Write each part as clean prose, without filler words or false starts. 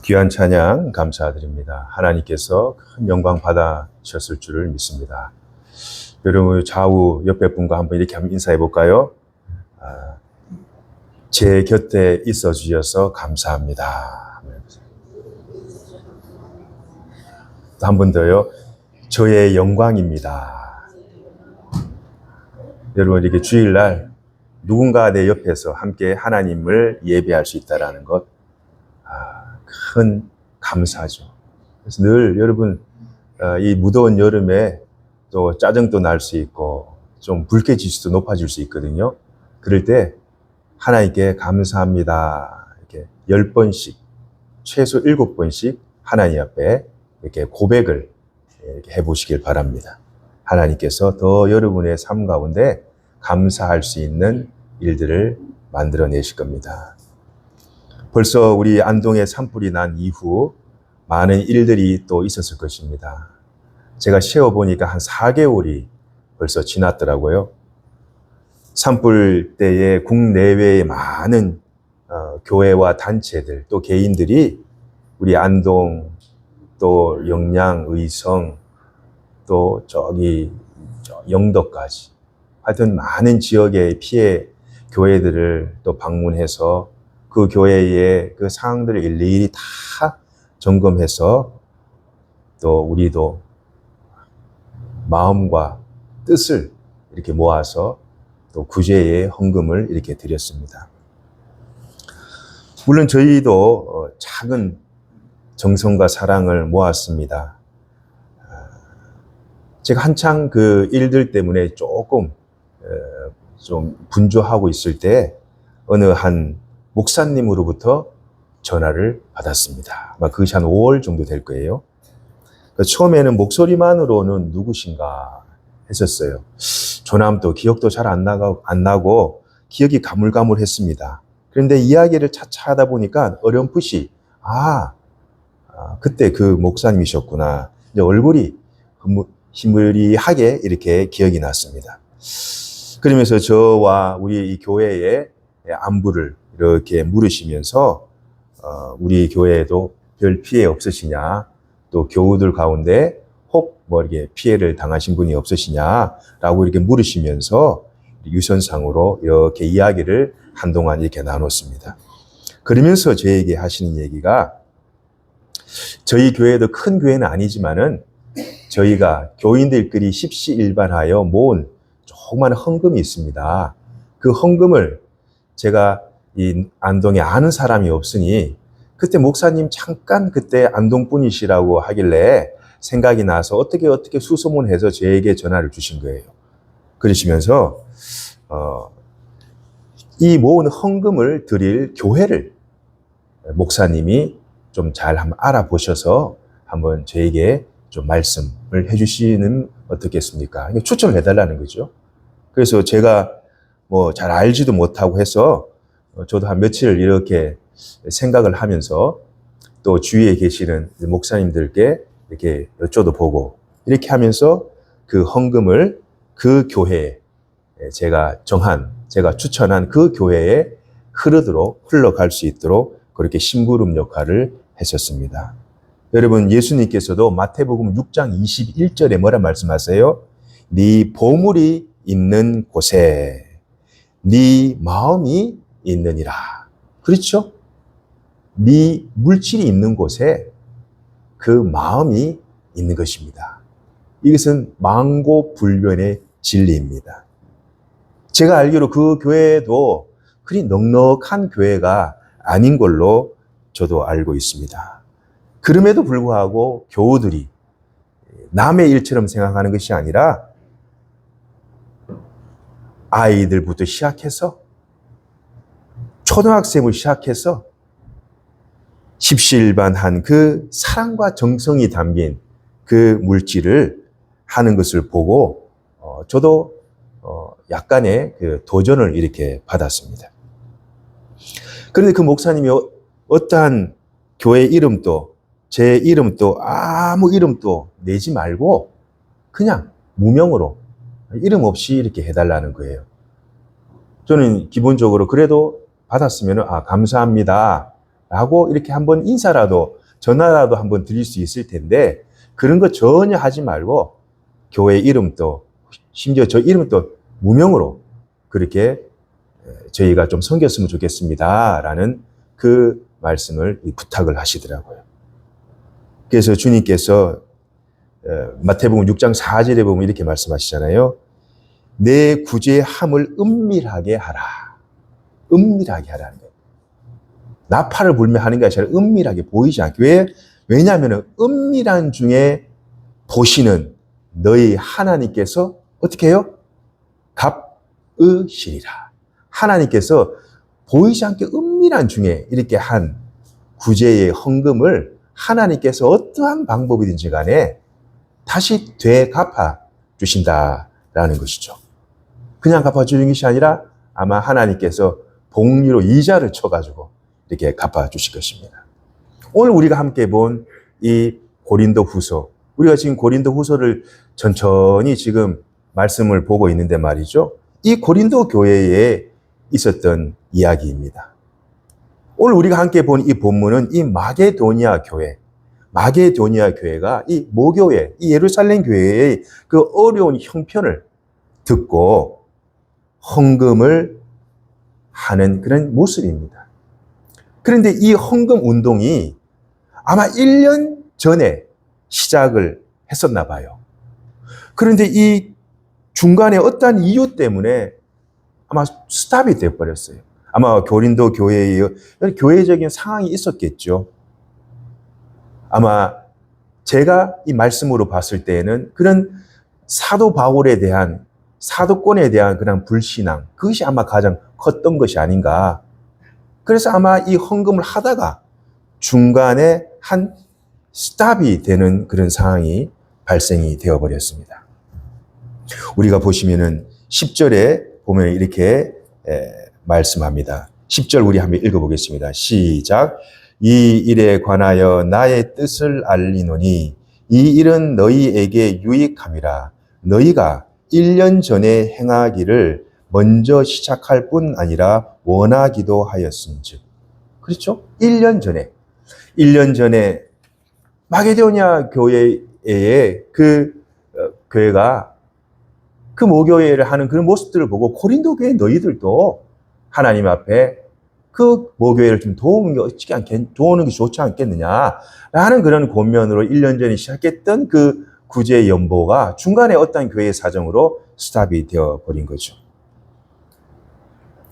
귀한 찬양 감사드립니다. 하나님께서 큰 영광 받으셨을 줄을 믿습니다. 여러분 좌우 옆에 분과 한번 이렇게 한번 인사해 볼까요? 제 곁에 있어 주셔서 감사합니다. 한 번 더요. 저의 영광입니다. 여러분 이렇게 주일날 누군가 내 옆에서 함께 하나님을 예배할 수 있다는 것, 큰 감사죠. 그래서 늘 여러분 이 무더운 여름에 또 짜증도 날 수 있고 좀 불쾌지수도 높아질 수 있거든요. 그럴 때 하나님께 감사합니다. 이렇게 10번씩, 최소 7번씩 하나님 앞에 이렇게 고백을 이렇게 해보시길 바랍니다. 하나님께서 더 여러분의 삶 가운데 감사할 수 있는 일들을 만들어내실 겁니다. 벌써 우리 안동에 산불이 난 이후 많은 일들이 또 있었을 것입니다. 제가 세어보니까 한 4개월이 벌써 지났더라고요. 산불 때에 국내외의 많은 교회와 단체들 또 개인들이 우리 안동 또 영양, 의성 또 저기 영덕까지 하여튼 많은 지역의 피해 교회들을 또 방문해서 그 교회의 그 상황들을 일일이 다 점검해서 또 우리도 마음과 뜻을 이렇게 모아서 또 구제의 헌금을 이렇게 드렸습니다. 물론 저희도 작은 정성과 사랑을 모았습니다. 제가 한창 그 일들 때문에 조금 좀 분주하고 있을 때 어느 한 목사님으로부터 전화를 받았습니다. 아마 그것이 한 5월 정도 될 거예요. 처음에는 목소리만으로는 누구신가 했었어요. 전화함도 기억도 잘 안 나고 기억이 가물가물했습니다. 그런데 이야기를 차차 하다 보니까 어렴풋이 그때 그 목사님이셨구나. 이제 얼굴이 희미하게 이렇게 기억이 났습니다. 그러면서 저와 우리 이 교회의 안부를 이렇게 물으시면서 우리 교회에도 별 피해 없으시냐, 또 교우들 가운데 혹 뭐 이렇게 피해를 당하신 분이 없으시냐라고 이렇게 물으시면서 유선상으로 이렇게 이야기를 한동안 이렇게 나눴습니다. 그러면서 저에게 하시는 얘기가 저희 교회도 큰 교회는 아니지만은 저희가 교인들끼리 십시일반하여 모은 조그마한 헌금이 있습니다. 그 헌금을 제가 이 안동에 아는 사람이 없으니 그때 목사님 잠깐 그때 안동 분이시라고 하길래 생각이 나서 어떻게 수소문해서 저에게 전화를 주신 거예요. 그러시면서 이 모은 헌금을 드릴 교회를 목사님이 좀 잘 한번 알아보셔서 한번 저에게 좀 말씀을 해주시는 어떻겠습니까? 추천을 해달라는 거죠. 그래서 제가 뭐 잘 알지도 못하고 해서 저도 한 며칠 이렇게 생각을 하면서 또 주위에 계시는 목사님들께 이렇게 여쭤도 보고 이렇게 하면서 그 헌금을 그 교회에 제가 추천한 그 교회에 흘러갈 수 있도록 그렇게 심부름 역할을 했었습니다. 여러분 예수님께서도 마태복음 6장 21절에 뭐라 말씀하세요? 네 보물이 있는 곳에 네 마음이 있느니라. 그렇죠? 네 물질이 있는 곳에 그 마음이 있는 것입니다. 이것은 망고불변의 진리입니다. 제가 알기로 그 교회도 그리 넉넉한 교회가 아닌 걸로 저도 알고 있습니다. 그럼에도 불구하고 교우들이 남의 일처럼 생각하는 것이 아니라 아이들부터 시작해서 초등학생을 시작해서 십시일반한 그 사랑과 정성이 담긴 그 물질을 하는 것을 보고 저도 약간의 그 도전을 이렇게 받았습니다. 그런데 그 목사님이 어떠한 교회 이름도 제 이름도 아무 이름도 내지 말고 그냥 무명으로 이름 없이 이렇게 해달라는 거예요. 저는 기본적으로 그래도 받았으면 감사합니다. 라고 이렇게 한번 인사라도, 전화라도 한번 드릴 수 있을 텐데, 그런 거 전혀 하지 말고, 교회 이름도, 심지어 저 이름도 무명으로 그렇게 저희가 좀 섬겼으면 좋겠습니다. 라는 그 말씀을 부탁을 하시더라고요. 그래서 주님께서 마태복음 6장 4절에 보면 이렇게 말씀하시잖아요. 내 구제의 함을 은밀하게 하라. 은밀하게 하라는 거예요. 나팔을 불며 하는 게 아니라 은밀하게 보이지 않게. 왜? 왜냐하면 은밀한 중에 보시는 너희 하나님께서 어떻게 해요? 갚으시리라. 하나님께서 보이지 않게 은밀한 중에 이렇게 한 구제의 헌금을 하나님께서 어떠한 방법이든지 간에 다시 되갚아 주신다라는 것이죠. 그냥 갚아주는 것이 아니라 아마 하나님께서 복리로 이자를 쳐가지고 이렇게 갚아주실 것입니다. 오늘 우리가 함께 본 이 고린도 후서, 우리가 지금 고린도 후서를 천천히 지금 말씀을 보고 있는데 말이죠. 이 고린도 교회에 있었던 이야기입니다. 오늘 우리가 함께 본 이 본문은 이 마게도니아 교회가 이 모교회, 이 예루살렘 교회의 그 어려운 형편을 듣고 헌금을 하는 그런 모습입니다. 그런데 이 헌금 운동이 아마 1년 전에 시작을 했었나 봐요. 그런데 이 중간에 어떠한 이유 때문에 아마 스탑이 되어버렸어요. 아마 고린도 교회의 교회적인 상황이 있었겠죠. 아마 제가 이 말씀으로 봤을 때에는 그런 사도 바울에 대한, 사도권에 대한 그런 불신앙, 그것이 아마 가장 컸던 것이 아닌가. 그래서 아마 이 헌금을 하다가 중간에 한 스탑이 되는 그런 상황이 발생이 되어버렸습니다. 우리가 보시면은 10절에 보면 이렇게 말씀합니다. 10절 우리 한번 읽어보겠습니다. 시작. 이 일에 관하여 나의 뜻을 알리노니 이 일은 너희에게 유익함이라. 너희가 1년 전에 행하기를 먼저 시작할 뿐 아니라 원하기도 하였은즉. 그렇죠? 1년 전에 마게도니아 교회의 그 교회가 그 모교회를 하는 그런 모습들을 보고 고린도 교회 너희들도 하나님 앞에 그 모교회를 좀 도우는 게 좋지 않겠느냐라는 그런 권면으로 1년 전에 시작했던 그 구제 연보가 중간에 어떤 교회의 사정으로 스탑이 되어버린 거죠.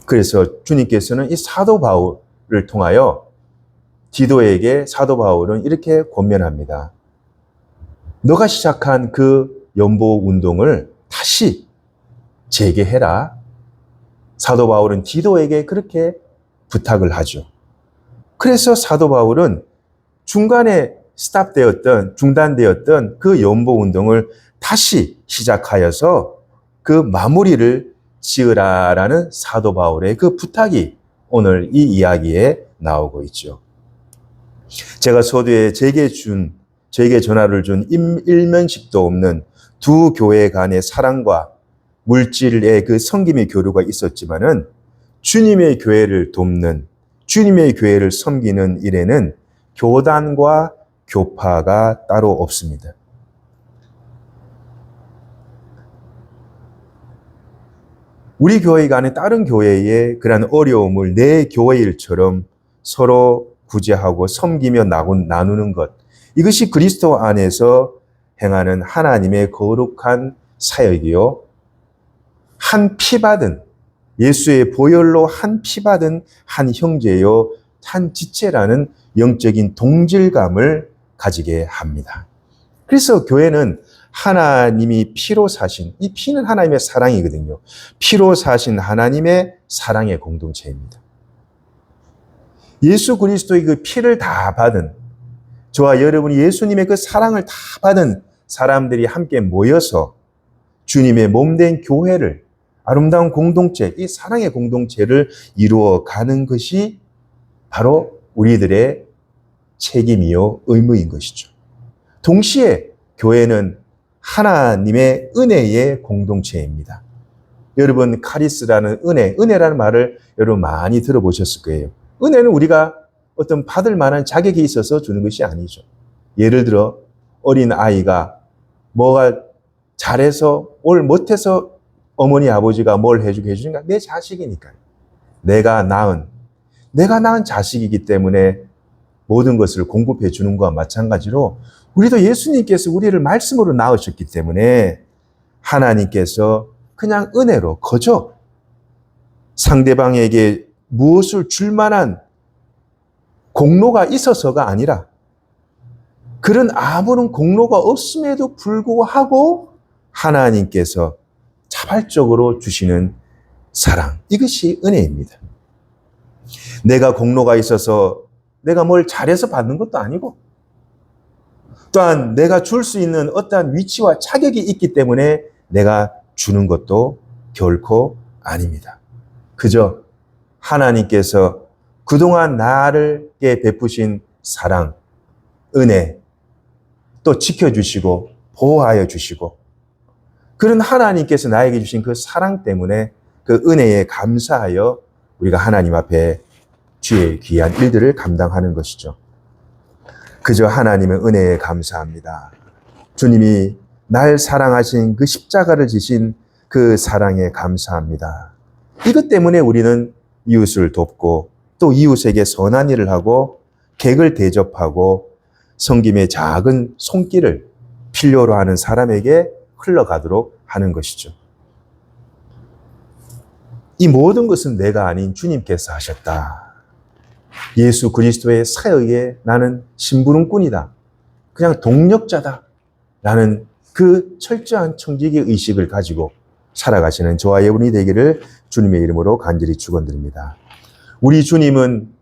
그래서 주님께서는 이 사도 바울을 통하여 디도에게 사도 바울은 이렇게 권면합니다. 너가 시작한 그 연보 운동을 다시 재개해라. 사도 바울은 디도에게 그렇게 부탁을 하죠. 그래서 사도 바울은 중간에 중단되었던 그 연보 운동을 다시 시작하여서 그 마무리를 지으라라는 사도 바울의 그 부탁이 오늘 이 이야기에 나오고 있죠. 제가 서두에 제게 전화를 준 일면식도 없는 두 교회 간의 사랑과 물질의 그 섬김의 교류가 있었지만은 주님의 교회를 돕는, 주님의 교회를 섬기는 일에는 교단과 교파가 따로 없습니다. 우리 교회가 아닌 다른 교회의 그런 어려움을 내 교회 일처럼 서로 구제하고 섬기며 나누는 것, 이것이 그리스도 안에서 행하는 하나님의 거룩한 사역이요, 한 피받은 예수의 보혈로 한 피받은 한 형제요 한 지체라는 영적인 동질감을 가지게 합니다. 그래서 교회는 하나님이 피로 사신, 이 피는 하나님의 사랑이거든요. 피로 사신 하나님의 사랑의 공동체입니다. 예수 그리스도의 그 피를 다 받은, 저와 여러분이 예수님의 그 사랑을 다 받은 사람들이 함께 모여서 주님의 몸된 교회를, 아름다운 공동체, 이 사랑의 공동체를 이루어가는 것이 바로 우리들의 책임이요 의무인 것이죠. 동시에 교회는 하나님의 은혜의 공동체입니다. 여러분, 카리스라는 은혜라는 말을 여러분 많이 들어보셨을 거예요. 은혜는 우리가 어떤 받을 만한 자격이 있어서 주는 것이 아니죠. 예를 들어 어린 아이가 뭐가 잘해서 뭘 못해서 어머니 아버지가 뭘 해주게 해주니까 내 자식이니까요. 내가 낳은 자식이기 때문에 모든 것을 공급해 주는 것과 마찬가지로 우리도 예수님께서 우리를 말씀으로 낳으셨기 때문에 하나님께서 그냥 은혜로 거저 상대방에게 무엇을 줄 만한 공로가 있어서가 아니라 그런 아무런 공로가 없음에도 불구하고 하나님께서 자발적으로 주시는 사랑, 이것이 은혜입니다. 내가 공로가 있어서 내가 뭘 잘해서 받는 것도 아니고 또한 내가 줄 수 있는 어떠한 위치와 자격이 있기 때문에 내가 주는 것도 결코 아닙니다. 그저 하나님께서 그동안 나에게 베푸신 사랑, 은혜, 또 지켜주시고 보호하여 주시고 그런 하나님께서 나에게 주신 그 사랑 때문에 그 은혜에 감사하여 우리가 하나님 앞에 주의 귀한 일들을 감당하는 것이죠. 그저 하나님의 은혜에 감사합니다. 주님이 날 사랑하신 그 십자가를 지신 그 사랑에 감사합니다. 이것 때문에 우리는 이웃을 돕고 또 이웃에게 선한 일을 하고 객을 대접하고 섬김의 작은 손길을 필요로 하는 사람에게 흘러가도록 하는 것이죠. 이 모든 것은 내가 아닌 주님께서 하셨다. 예수 그리스도의 사역에 나는 심부름꾼이다. 그냥 동력자다. 라는 그 철저한 청지기 의식을 가지고 살아가시는 저와 여러분이 되기를 주님의 이름으로 간절히 축원드립니다. 우리 주님은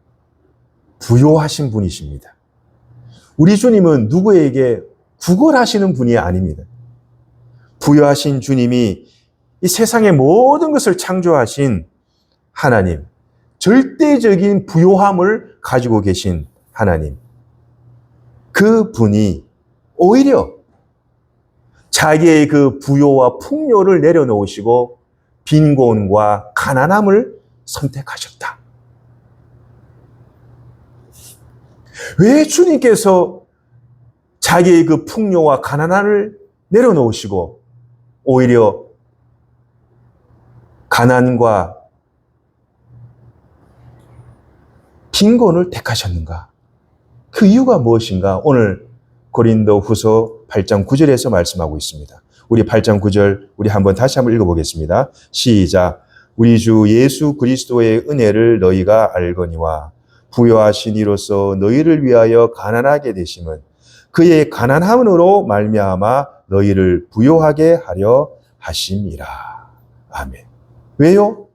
부요하신 분이십니다. 우리 주님은 누구에게 구걸하시는 분이 아닙니다. 부요하신 주님이 이 세상의 모든 것을 창조하신 하나님, 절대적인 부요함을 가지고 계신 하나님, 그 분이 오히려 자기의 그 부요와 풍요를 내려놓으시고 빈곤과 가난함을 선택하셨다. 왜 주님께서 자기의 그 풍요와 가난함을 내려놓으시고 오히려 가난과 빈곤을 택하셨는가? 그 이유가 무엇인가? 오늘 고린도 후서 8장 9절에서 말씀하고 있습니다. 우리 8장 9절 우리 다시 한번 읽어보겠습니다. 시작. 우리 주 예수 그리스도의 은혜를 너희가 알거니와 부요하신 이로써 너희를 위하여 가난하게 되심은 그의 가난함으로 말미암아 너희를 부요하게 하려 하심이라. 아멘. 왜요?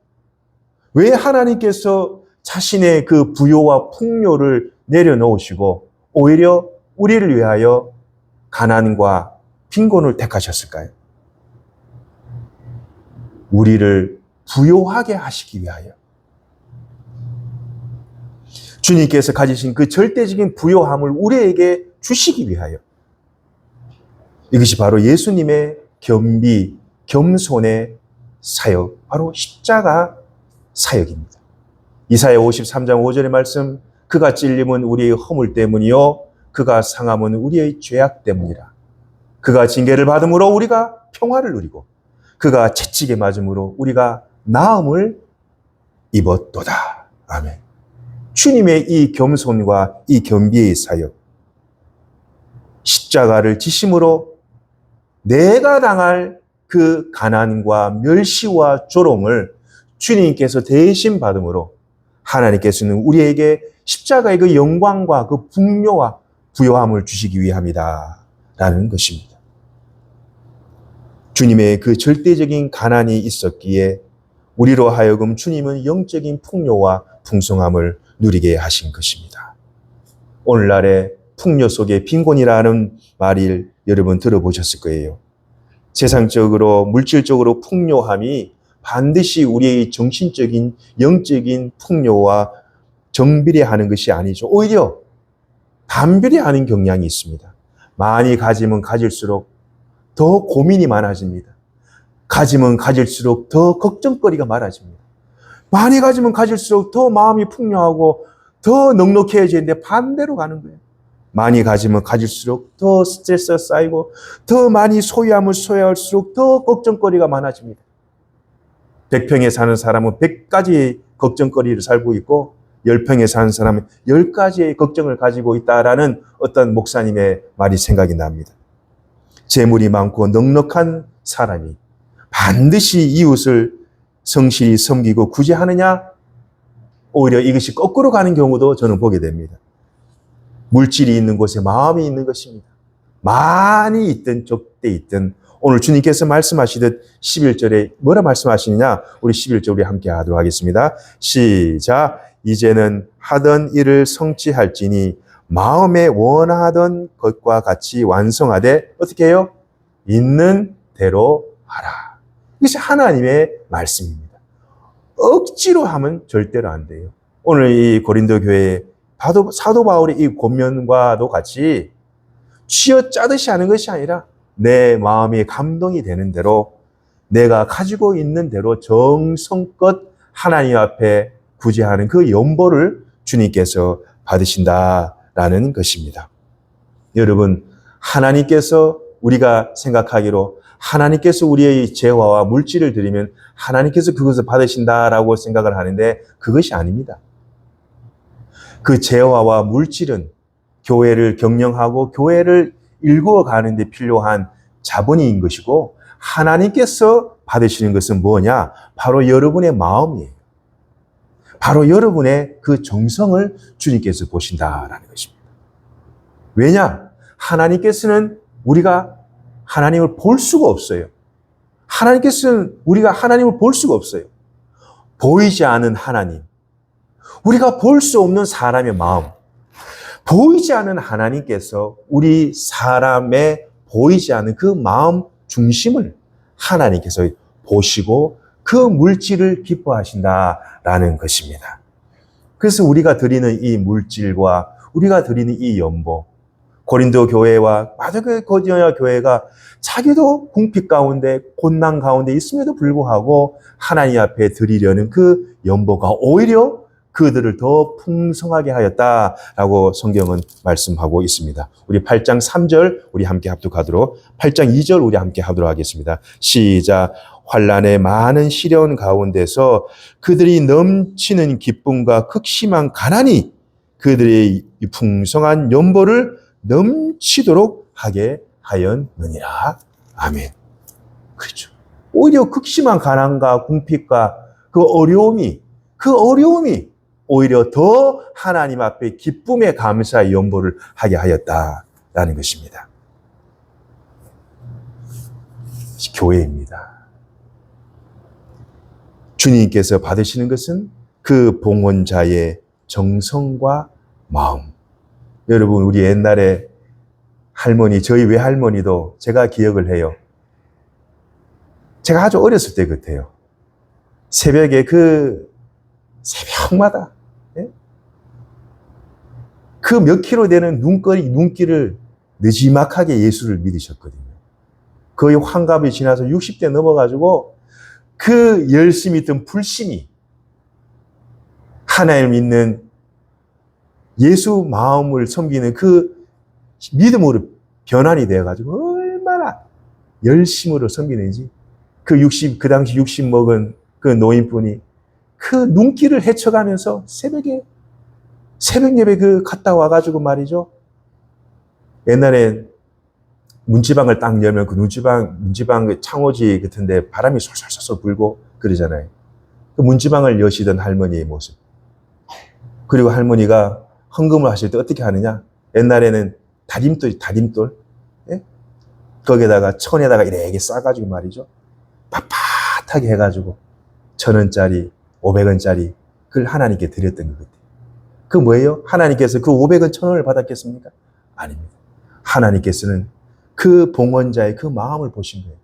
왜 하나님께서 자신의 그 부요와 풍요를 내려놓으시고 오히려 우리를 위하여 가난과 빈곤을 택하셨을까요? 우리를 부요하게 하시기 위하여. 주님께서 가지신 그 절대적인 부요함을 우리에게 주시기 위하여. 이것이 바로 예수님의 겸비, 겸손의 사역, 바로 십자가 사역입니다. 이사야 53장 5절의 말씀, 그가 찔림은 우리의 허물 때문이요 그가 상함은 우리의 죄악 때문이라. 그가 징계를 받음으로 우리가 평화를 누리고 그가 채찍에 맞음으로 우리가 나음을 입었도다. 아멘. 주님의 이 겸손과 이 겸비의 사역, 십자가를 지심으로 내가 당할 그 가난과 멸시와 조롱을 주님께서 대신 받음으로 하나님께서는 우리에게 십자가의 그 영광과 그 풍요와 부요함을 주시기 위함이다 라는 것입니다. 주님의 그 절대적인 가난이 있었기에 우리로 하여금 주님은 영적인 풍요와 풍성함을 누리게 하신 것입니다. 오늘날의 풍요 속에 빈곤이라는 말을 여러분 들어보셨을 거예요. 세상적으로 물질적으로 풍요함이 반드시 우리의 정신적인 영적인 풍요와 정비례하는 것이 아니죠. 오히려 반비례하는 경향이 있습니다. 많이 가지면 가질수록 더 고민이 많아집니다. 가지면 가질수록 더 걱정거리가 많아집니다. 많이 가지면 가질수록 더 마음이 풍요하고 더 넉넉해지는데 반대로 가는 거예요. 많이 가지면 가질수록 더 스트레스가 쌓이고 더 많이 소유하면 소유할수록 더 걱정거리가 많아집니다. 100평에 사는 사람은 100가지 걱정거리를 살고 있고 10평에 사는 사람은 10가지의 걱정을 가지고 있다라는 어떤 목사님의 말이 생각이 납니다. 재물이 많고 넉넉한 사람이 반드시 이웃을 성실히 섬기고 구제하느냐? 오히려 이것이 거꾸로 가는 경우도 저는 보게 됩니다. 물질이 있는 곳에 마음이 있는 것입니다. 많이 있든 적게 있든 오늘 주님께서 말씀하시듯 11절에 뭐라 말씀하시느냐? 우리 11절 우리 함께 하도록 하겠습니다. 시작. 이제는 하던 일을 성취할지니 마음에 원하던 것과 같이 완성하되 어떻게 해요? 있는 대로 하라. 이것이 하나님의 말씀입니다. 억지로 하면 절대로 안 돼요. 오늘 이 고린도 교회에 사도 바울의 이 권면과도 같이 쥐어짜듯이 하는 것이 아니라 내 마음이 감동이 되는 대로 내가 가지고 있는 대로 정성껏 하나님 앞에 구제하는 그 연보를 주님께서 받으신다라는 것입니다. 여러분, 하나님께서 우리가 생각하기로 하나님께서 우리의 재화와 물질을 드리면 하나님께서 그것을 받으신다라고 생각을 하는데 그것이 아닙니다. 그 재화와 물질은 교회를 경영하고 교회를 일구어 가는데 필요한 자본인 것이고 하나님께서 받으시는 것은 뭐냐? 바로 여러분의 마음이에요. 바로 여러분의 그 정성을 주님께서 보신다라는 것입니다. 왜냐? 하나님께서는 우리가 하나님을 볼 수가 없어요. 하나님께서는 우리가 하나님을 볼 수가 없어요. 보이지 않은 하나님. 우리가 볼 수 없는 사람의 마음. 보이지 않는 하나님께서 우리 사람의 보이지 않는 그 마음 중심을 하나님께서 보시고 그 물질을 기뻐하신다라는 것입니다. 그래서 우리가 드리는 이 물질과 우리가 드리는 이 연보, 고린도 교회와 마게도냐 교회가 자기도 궁핍 가운데 곤난 가운데 있음에도 불구하고 하나님 앞에 드리려는 그 연보가 오히려 그들을 더 풍성하게 하였다라고 성경은 말씀하고 있습니다. 우리 8장 3절 우리 함께 합독하도록 8장 2절 우리 함께 하도록 하겠습니다. 시작. 환난의 많은 시련 가운데서 그들이 넘치는 기쁨과 극심한 가난이 그들의 풍성한 연보를 넘치도록 하게 하였느니라. 아멘. 그렇죠. 오히려 극심한 가난과 궁핍과 그 어려움이 오히려 더 하나님 앞에 기쁨의 감사의 연보를 하게 하였다라는 것입니다. 교회입니다. 주님께서 받으시는 것은 그 봉헌자의 정성과 마음. 여러분, 우리 옛날에 할머니, 저희 외할머니도 제가 기억을 해요. 제가 아주 어렸을 때 같아요. 새벽에 새벽마다 그 몇 킬로 되는 눈길을 느지막하게 예수를 믿으셨거든요. 거의 환갑이 지나서 60대 넘어가지고 그 열심히 있던 불신이 하나님을 믿는 예수 마음을 섬기는 그 믿음으로 변환이 되어가지고 얼마나 열심으로 섬기는지 그 당시 60 먹은 그 노인분이 그 눈길을 헤쳐가면서 새벽 예배 갔다 와가지고 말이죠. 옛날에 문지방을 딱 열면 그 문지방 그 창호지 같은데 바람이 솔솔솔 불고 그러잖아요. 그 문지방을 여시던 할머니의 모습. 그리고 할머니가 헌금을 하실 때 어떻게 하느냐? 옛날에는 다림돌, 예? 거기에다가 천에다가 이렇게 싸가지고 말이죠. 빳빳하게 해가지고 1,000원짜리, 500원짜리 그걸 하나님께 드렸던 것 같아요. 그 뭐예요? 하나님께서 그 500원, 1,000원을 받았겠습니까? 아닙니다. 하나님께서는 그 봉헌자의 그 마음을 보신 거예요.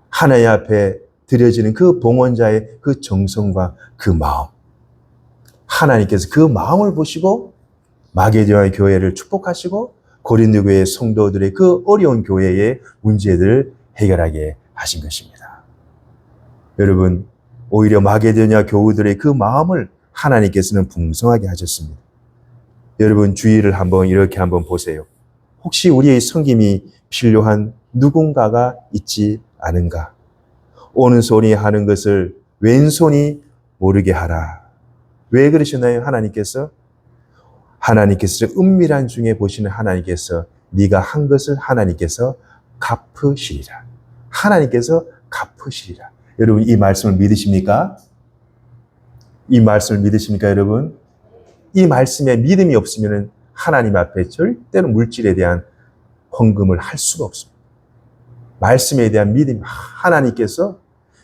하나님 앞에 드려지는 그 봉헌자의 그 정성과 그 마음. 하나님께서 그 마음을 보시고 마게도냐 교회를 축복하시고 고린도 교회 성도들의 그 어려운 교회의 문제들을 해결하게 하신 것입니다. 여러분, 오히려 마게도냐 교우들의 그 마음을 하나님께서는 풍성하게 하셨습니다. 여러분 주위를 한번 이렇게 한번 보세요. 혹시 우리의 섬김이 필요한 누군가가 있지 않은가? 오른손이 하는 것을 왼손이 모르게 하라. 왜 그러셨나요? 하나님께서 은밀한 중에 보시는 하나님께서 네가 한 것을 하나님께서 갚으시리라. 하나님께서 갚으시리라. 여러분 이 말씀을 믿으십니까? 이 말씀을 믿으십니까, 여러분? 이 말씀에 믿음이 없으면 하나님 앞에 절대로 물질에 대한 헌금을 할 수가 없습니다. 말씀에 대한 믿음, 하나님께서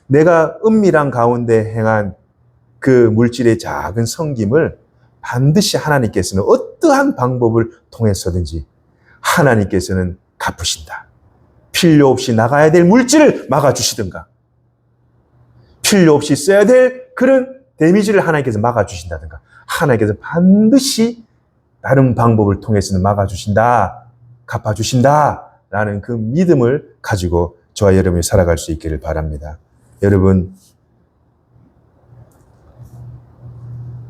내가 은밀한 가운데 행한 그 물질의 작은 섬김을 반드시 하나님께서는 어떠한 방법을 통해서든지 하나님께서는 갚으신다. 필요 없이 나가야 될 물질을 막아주시든가, 필요 없이 써야 될 그런 데미지를 하나님께서 막아주신다든가, 하나님께서 반드시 다른 방법을 통해서는 막아주신다, 갚아주신다 라는 그 믿음을 가지고 저와 여러분이 살아갈 수 있기를 바랍니다. 여러분,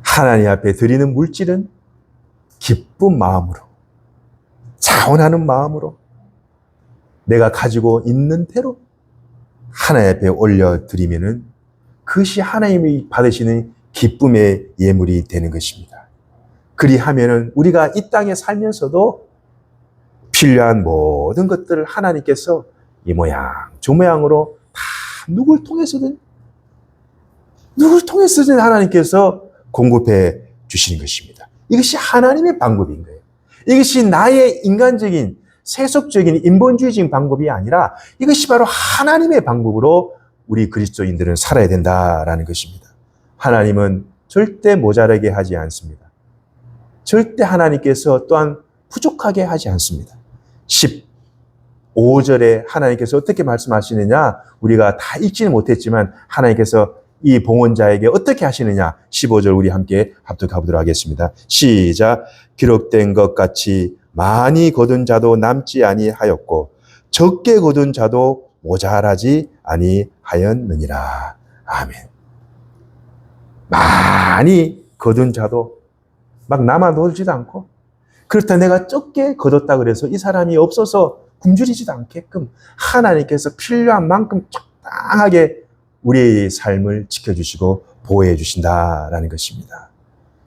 하나님 앞에 드리는 물질은 기쁜 마음으로, 자원하는 마음으로, 내가 가지고 있는 대로 하나님 앞에 올려드리면은 그것이 하나님이 받으시는 기쁨의 예물이 되는 것입니다. 그리하면은 우리가 이 땅에 살면서도 필요한 모든 것들을 하나님께서 이 모양 저 모양으로 다 누굴 통해서든 하나님께서 공급해 주시는 것입니다. 이것이 하나님의 방법인 거예요. 이것이 나의 인간적인 세속적인 인본주의적인 방법이 아니라 이것이 바로 하나님의 방법으로 우리 그리스도인들은 살아야 된다라는 것입니다. 하나님은 절대 모자라게 하지 않습니다. 절대 하나님께서 또한 부족하게 하지 않습니다. 15절에 하나님께서 어떻게 말씀하시느냐, 우리가 다 읽지는 못했지만 하나님께서 이 봉헌자에게 어떻게 하시느냐, 15절 우리 함께 합독해보도록 하겠습니다. 시작. 기록된 것 같이 많이 거둔 자도 남지 아니하였고 적게 거둔 자도 모자라지 아니하였느니라. 아멘. 많이 거둔 자도 막 남아돌지도 않고, 그렇다 내가 적게 거뒀다 그래서 이 사람이 없어서 굶주리지도 않게끔 하나님께서 필요한 만큼 적당하게 우리의 삶을 지켜주시고 보호해 주신다라는 것입니다.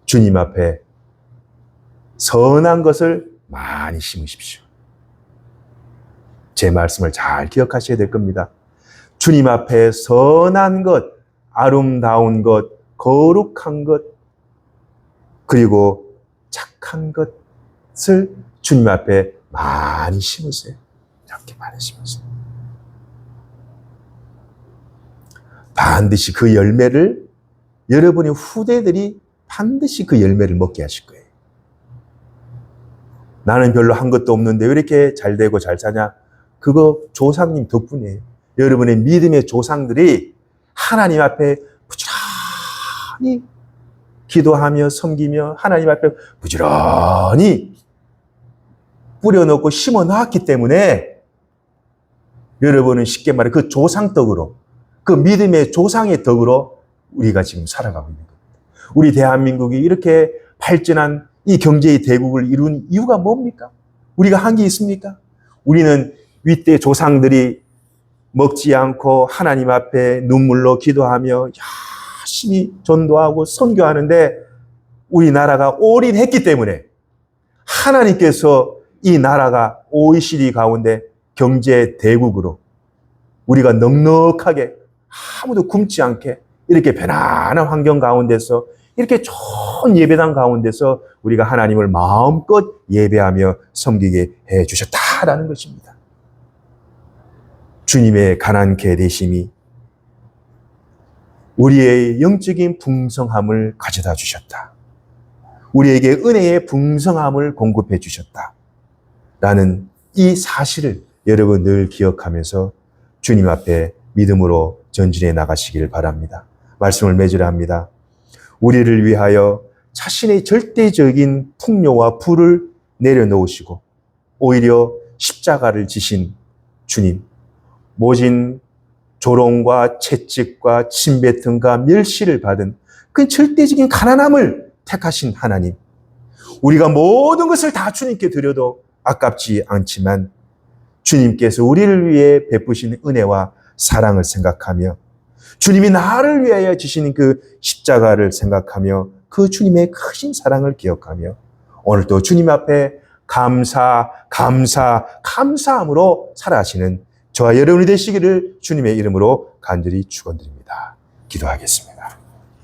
주님 앞에 선한 것을 많이 심으십시오. 제 말씀을 잘 기억하셔야 될 겁니다. 주님 앞에 선한 것, 아름다운 것, 거룩한 것, 그리고 착한 것을 주님 앞에 많이 심으세요. 이렇게 많이 심으세요. 반드시 그 열매를, 여러분의 후대들이 반드시 그 열매를 먹게 하실 거예요. 나는 별로 한 것도 없는데 왜 이렇게 잘 되고 잘 사냐? 그거 조상님 덕분이에요. 여러분의 믿음의 조상들이 하나님 앞에 부지런히 기도하며 섬기며 하나님 앞에 부지런히 뿌려놓고 심어놨기 때문에 여러분은 쉽게 말해 그 조상 덕으로, 그 믿음의 조상의 덕으로 우리가 지금 살아가고 있는 겁니다. 우리 대한민국이 이렇게 발전한 이 경제의 대국을 이룬 이유가 뭡니까? 우리가 한 게 있습니까? 우리는 윗대 조상들이 먹지 않고 하나님 앞에 눈물로 기도하며 열심히 전도하고 선교하는데 우리나라가 올인했기 때문에 하나님께서 이 나라가 OECD 가운데 경제 대국으로 우리가 넉넉하게 아무도 굶지 않게 이렇게 편안한 환경 가운데서 이렇게 좋은 예배당 가운데서 우리가 하나님을 마음껏 예배하며 섬기게 해 주셨다라는 것입니다. 주님의 가난케 되심이 우리의 영적인 풍성함을 가져다 주셨다. 우리에게 은혜의 풍성함을 공급해 주셨다. 라는 이 사실을 여러분 늘 기억하면서 주님 앞에 믿음으로 전진해 나가시기를 바랍니다. 말씀을 맺으려 합니다. 우리를 위하여 자신의 절대적인 풍요와 부를 내려놓으시고 오히려 십자가를 지신 주님, 모진 조롱과 채찍과 침뱉음과 멸시를 받은 그 절대적인 가난함을 택하신 하나님, 우리가 모든 것을 다 주님께 드려도 아깝지 않지만 주님께서 우리를 위해 베푸신 은혜와 사랑을 생각하며 주님이 나를 위하여 지시는 그 십자가를 생각하며 그 주님의 크신 사랑을 기억하며 오늘도 주님 앞에 감사함으로 살아가시는 저와 여러분이 되시기를 주님의 이름으로 간절히 축원드립니다. 기도하겠습니다.